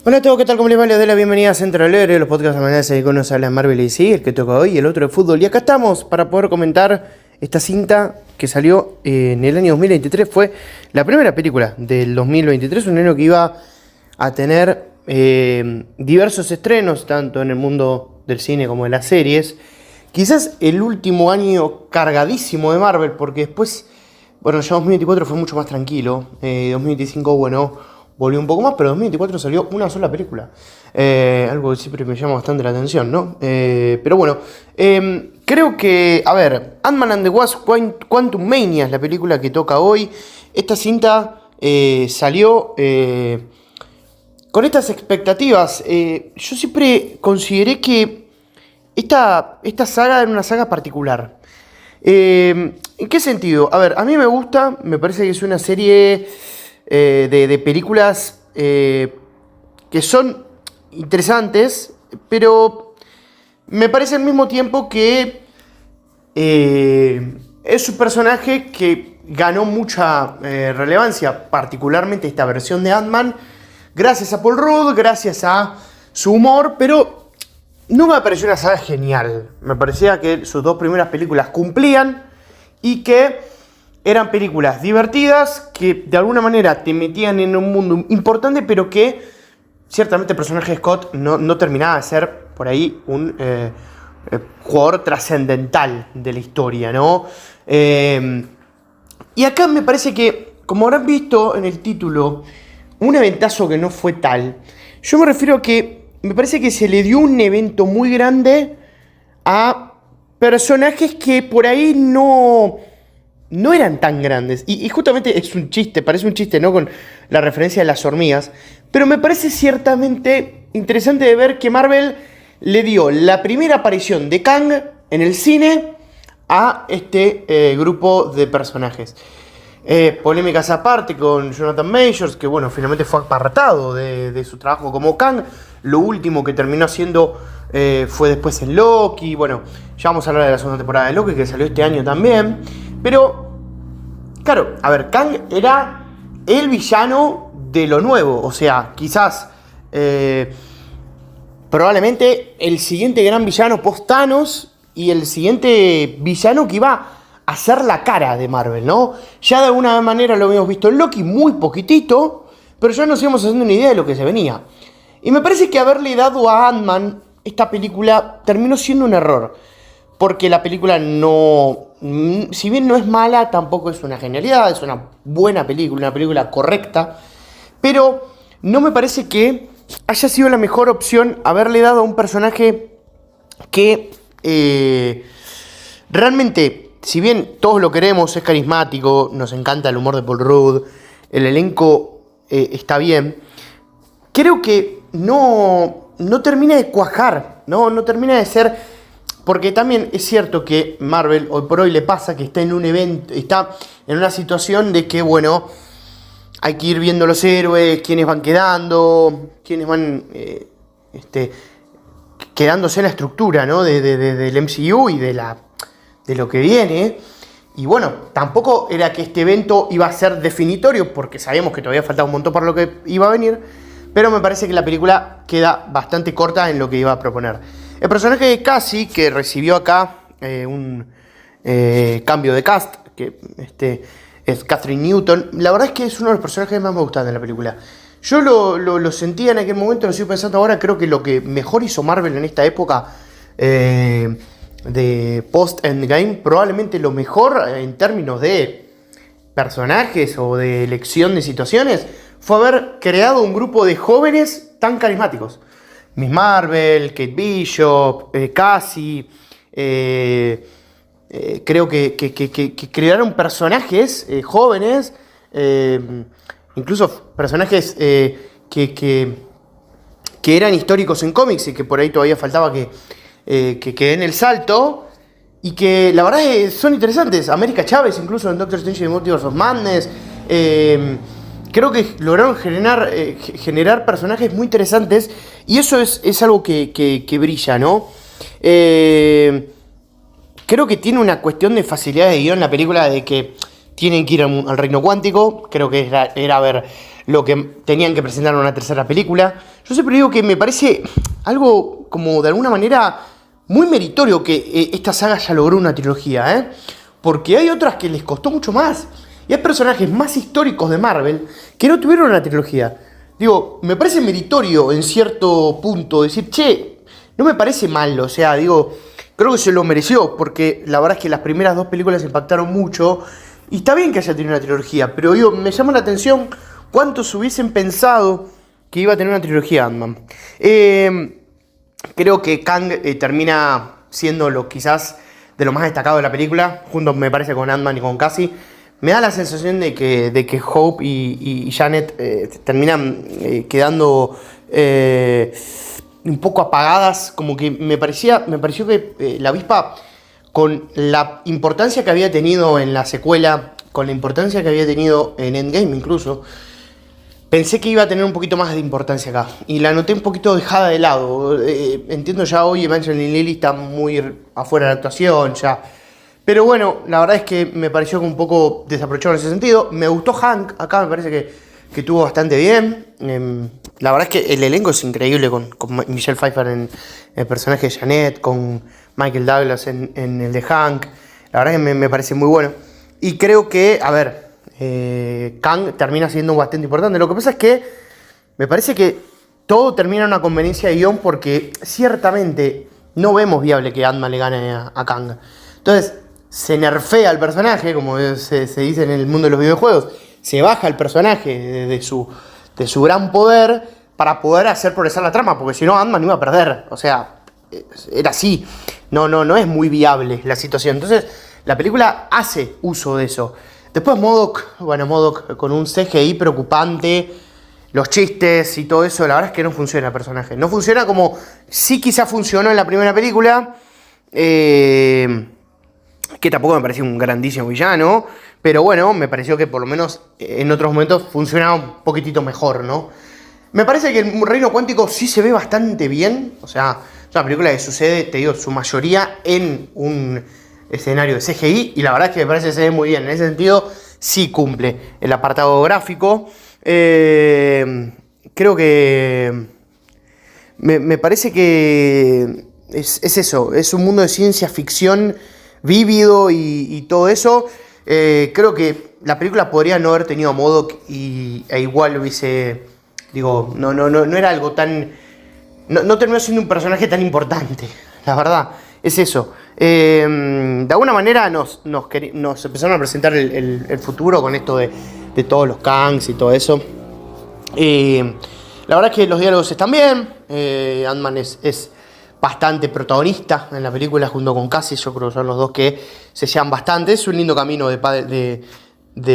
Hola a todos, ¿qué tal? ¿Cómo les va? Les doy la bienvenida a Centro Alegre, los podcasts de manera de que uno se habla de Marvel y sí, el que toca hoy y el otro de fútbol. Y acá estamos para poder comentar esta cinta que salió en el año 2023. Fue la primera película del 2023, un año que iba a tener diversos estrenos, tanto en el mundo del cine como de las series. Quizás el último año cargadísimo de Marvel, porque después, bueno, ya 2024 fue mucho más tranquilo. 2025, bueno, volvió un poco más, pero en 2024 salió una sola película. Algo que siempre me llama bastante la atención, ¿no? Pero bueno, creo que, a ver, Ant-Man and the Wasp Quantumania es la película que toca hoy. Esta cinta salió con estas expectativas. Yo siempre consideré que esta saga era una saga particular. ¿En qué sentido? A ver, a mí me gusta, me parece que es una serie de películas que son interesantes, pero me parece al mismo tiempo que es un personaje que ganó mucha relevancia, particularmente esta versión de Ant-Man, gracias a Paul Rudd, gracias a su humor, pero no me pareció una saga genial. Me parecía que sus dos primeras películas cumplían y que eran películas divertidas que de alguna manera te metían en un mundo importante, pero que ciertamente el personaje de Scott no terminaba de ser por ahí un jugador trascendental de la historia, ¿no? Y acá me parece que, como habrán visto en el título, un eventazo que no fue tal. Yo me refiero a que me parece que se le dio un evento muy grande a personajes que por ahí no eran tan grandes. Y justamente es un chiste, parece un chiste, ¿no? Con la referencia de las hormigas. Pero me parece ciertamente interesante de ver que Marvel le dio la primera aparición de Kang en el cine a este grupo de personajes. Polémicas aparte con Jonathan Majors, que bueno, finalmente fue apartado de su trabajo como Kang. Lo último que terminó haciendo fue después en Loki. Bueno, ya vamos a hablar de la segunda temporada de Loki, que salió este año también. Pero, claro, a ver, Kang era el villano de lo nuevo. O sea, quizás, probablemente el siguiente gran villano post-Thanos y el siguiente villano que iba a ser la cara de Marvel, ¿no? Ya de alguna manera lo habíamos visto en Loki, muy poquitito, pero ya nos íbamos haciendo una idea de lo que se venía. Y me parece que haberle dado a Ant-Man esta película terminó siendo un error. Porque la película no, si bien no es mala, tampoco es una genialidad, es una buena película, una película correcta, pero no me parece que haya sido la mejor opción haberle dado a un personaje que realmente, si bien todos lo queremos, es carismático, nos encanta el humor de Paul Rudd, el elenco está bien, creo que no termina de cuajar, no termina de ser. Porque también es cierto que Marvel hoy por hoy le pasa que está en un evento, está en una situación de que, bueno, hay que ir viendo los héroes, quiénes van quedando, quiénes van quedándose en la estructura, ¿no? del MCU y de lo que viene. Y bueno, tampoco era que este evento iba a ser definitorio, porque sabíamos que todavía faltaba un montón para lo que iba a venir, pero me parece que la película queda bastante corta en lo que iba a proponer. El personaje de Cassie, que recibió acá un cambio de cast, que es Catherine Newton, la verdad es que es uno de los personajes que más me gustan de la película. Yo lo sentía en aquel momento, lo estoy pensando ahora, creo que lo que mejor hizo Marvel en esta época de post-Endgame, probablemente lo mejor en términos de personajes o de elección de situaciones, fue haber creado un grupo de jóvenes tan carismáticos. Miss Marvel, Kate Bishop, Cassie, creo que crearon personajes jóvenes, incluso personajes que eran históricos en cómics y que por ahí todavía faltaba que den el salto, y que la verdad son interesantes. América Chávez, incluso en Doctor Strange y the Multiverse of Madness. Creo que lograron generar personajes muy interesantes y eso es algo que brilla, ¿no? Creo que tiene una cuestión de facilidad de guión la película, de que tienen que ir al reino cuántico. Creo que era ver lo que tenían que presentar en una tercera película. Yo siempre digo que me parece algo como de alguna manera muy meritorio que esta saga ya logró una trilogía, ¿eh? Porque hay otras que les costó mucho más. Y hay personajes más históricos de Marvel que no tuvieron una trilogía. Digo, me parece meritorio en cierto punto decir, che, no me parece mal, o sea, digo, creo que se lo mereció, porque la verdad es que las primeras dos películas impactaron mucho, y está bien que haya tenido una trilogía, pero digo, me llama la atención cuántos hubiesen pensado que iba a tener una trilogía Ant-Man. Creo que Kang termina siendo lo quizás de lo más destacado de la película, junto me parece con Ant-Man y con Cassie. Me da la sensación de que Hope y Janet terminan quedando un poco apagadas, como que me pareció que la avispa, con la importancia que había tenido en la secuela, con la importancia que había tenido en Endgame incluso, pensé que iba a tener un poquito más de importancia acá. Y la noté un poquito dejada de lado. Entiendo ya hoy Evangeline Lilly está muy afuera de la actuación ya. Pero bueno, la verdad es que me pareció un poco desaprovechado en ese sentido. Me gustó Hank, acá me parece que estuvo bastante bien. La verdad es que el elenco es increíble con Michelle Pfeiffer en el personaje de Janet, con Michael Douglas en el de Hank. La verdad es que me parece muy bueno. Y creo que, a ver, Kang termina siendo bastante importante. Lo que pasa es que me parece que todo termina en una conveniencia de guión, porque ciertamente no vemos viable que Ant-Man le gane a Kang. Entonces se nerfea al personaje, como se dice en el mundo de los videojuegos. Se baja el personaje de su gran poder para poder hacer progresar la trama, porque si no Ant-Man iba a perder. O sea, era así. No es muy viable la situación. Entonces la película hace uso de eso. Después MODOK con un CGI preocupante, los chistes y todo eso, la verdad es que no funciona el personaje. No funciona como sí quizás funcionó en la primera película, que tampoco me pareció un grandísimo villano, pero bueno, me pareció que por lo menos en otros momentos funcionaba un poquitito mejor, ¿no? Me parece que el Reino Cuántico sí se ve bastante bien, o sea, es una película que sucede, te digo, su mayoría en un escenario de CGI, y la verdad es que me parece que se ve muy bien. En ese sentido, sí cumple el apartado gráfico. Creo que me parece que es eso, es un mundo de ciencia ficción vívido y todo eso. Creo que la película podría no haber tenido a MODOK e igual hubiese, digo, no era algo tan, no terminó siendo un personaje tan importante, la verdad, es eso. De alguna manera nos empezaron a presentar el futuro con esto de todos los Kangs y todo eso. La verdad es que los diálogos están bien. Ant-Man es bastante protagonista en la película junto con Cassie. Yo creo que son los dos que se llevan bastante. Es un lindo camino de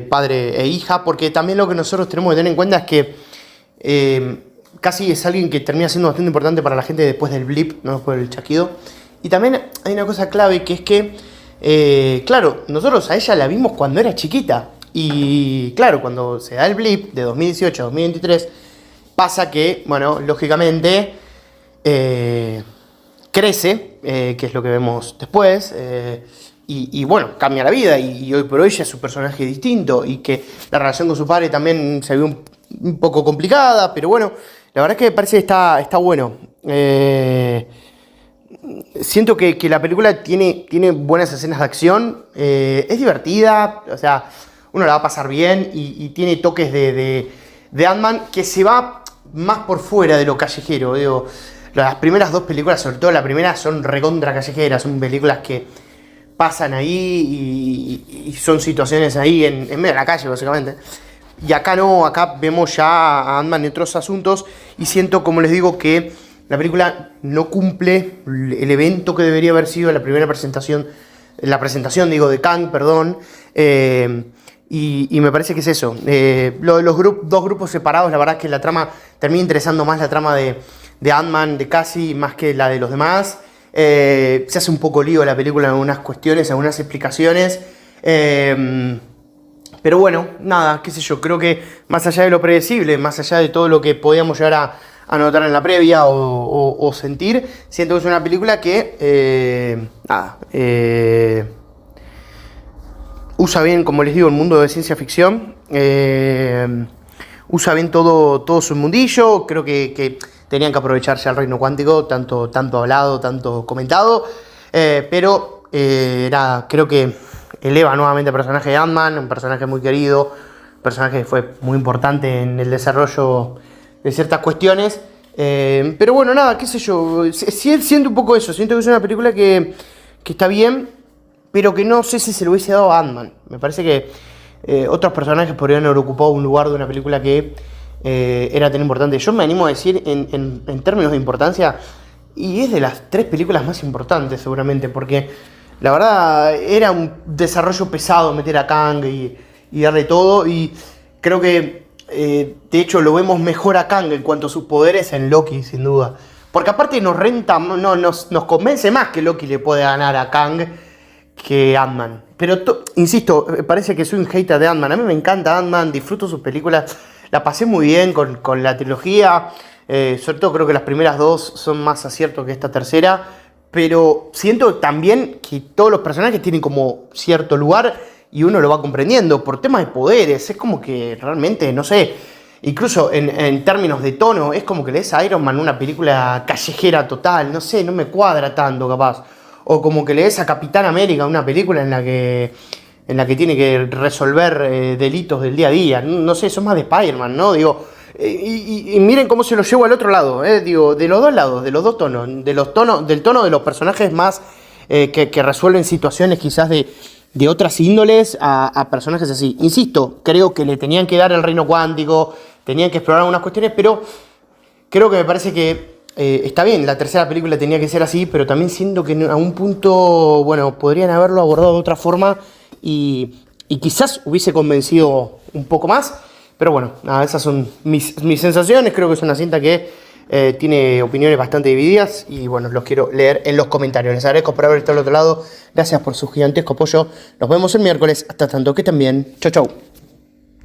padre e hija, porque también lo que nosotros tenemos que tener en cuenta es que Cassie es alguien que termina siendo bastante importante para la gente después del blip, no después del chasquido. Y también hay una cosa clave, que es que, claro, nosotros a ella la vimos cuando era chiquita. Y claro, cuando se da el blip de 2018 a 2023, pasa que, bueno, lógicamente crece, que es lo que vemos después, y bueno, cambia la vida. Y hoy por hoy ya es un personaje distinto, y que la relación con su padre también se ve un poco complicada, pero bueno, la verdad es que me parece que está bueno. Siento que la película tiene buenas escenas de acción, es divertida, o sea, uno la va a pasar bien, y tiene toques de Ant-Man que se va más por fuera de lo callejero. Digo, las primeras dos películas, sobre todo la primera, son recontra callejeras, son películas que pasan ahí y son situaciones ahí en medio de la calle, básicamente. Y acá no, acá vemos ya a Ant-Man en otros asuntos, y siento, como les digo, que la película no cumple el evento que debería haber sido la primera presentación, de Kang, perdón. Y me parece que es eso. Lo de los dos grupos separados, la verdad es que la trama termina interesando más, la trama de Ant-Man, de Cassie, más que la de los demás. Se hace un poco lío la película en algunas cuestiones, en algunas explicaciones. Pero bueno, nada, qué sé yo, creo que más allá de lo predecible, más allá de todo lo que podíamos llegar a notar en la previa o sentir, siento que es una película que, usa bien, como les digo, el mundo de ciencia ficción. Usa bien todo su mundillo. Creo que tenían que aprovecharse al reino cuántico, tanto hablado, tanto comentado. Pero creo que eleva nuevamente el personaje de Ant-Man, un personaje muy querido, un personaje que fue muy importante en el desarrollo de ciertas cuestiones. Pero bueno, nada, qué sé yo. Siento un poco eso. Siento que es una película que está bien, pero que no sé si se lo hubiese dado a Ant-Man. Me parece que otros personajes podrían haber ocupado un lugar de una película que era tan importante. Yo me animo a decir, en términos de importancia, y es de las 3 películas más importantes seguramente, porque la verdad era un desarrollo pesado meter a Kang y darle todo, y creo que de hecho lo vemos mejor a Kang en cuanto a sus poderes en Loki, sin duda. Porque aparte nos convence más que Loki le puede ganar a Kang que Ant-Man. Pero insisto, parece que soy un hater de Ant-Man. A mí me encanta Ant-Man, disfruto sus películas, la pasé muy bien con la trilogía. Sobre todo creo que las primeras 2 son más aciertos que esta tercera. Pero siento también que todos los personajes tienen como cierto lugar y uno lo va comprendiendo por temas de poderes. Es como que realmente, no sé, incluso en términos de tono, es como que lees a Iron Man una película callejera total. No sé, no me cuadra tanto capaz. O como que lees a Capitán América, una película en la que tiene que resolver delitos del día a día. No sé, son más de Spider-Man, ¿no? Digo, y miren cómo se lo llevo al otro lado, digo, de los dos lados, de los dos tonos, del tono de los personajes más que resuelven situaciones quizás de otras índoles a personajes así. Insisto, creo que le tenían que dar el reino cuántico, tenían que explorar algunas cuestiones, pero creo que me parece que está bien, la tercera película tenía que ser así, pero también siento que a un punto, bueno, podrían haberlo abordado de otra forma y quizás hubiese convencido un poco más. Pero bueno, nada, esas son mis sensaciones. Creo que es una cinta que tiene opiniones bastante divididas y bueno, los quiero leer en los comentarios. Les agradezco por haber estado al otro lado. Gracias por su gigantesco apoyo. Nos vemos el miércoles. Hasta tanto, que estén bien. Chau, chau.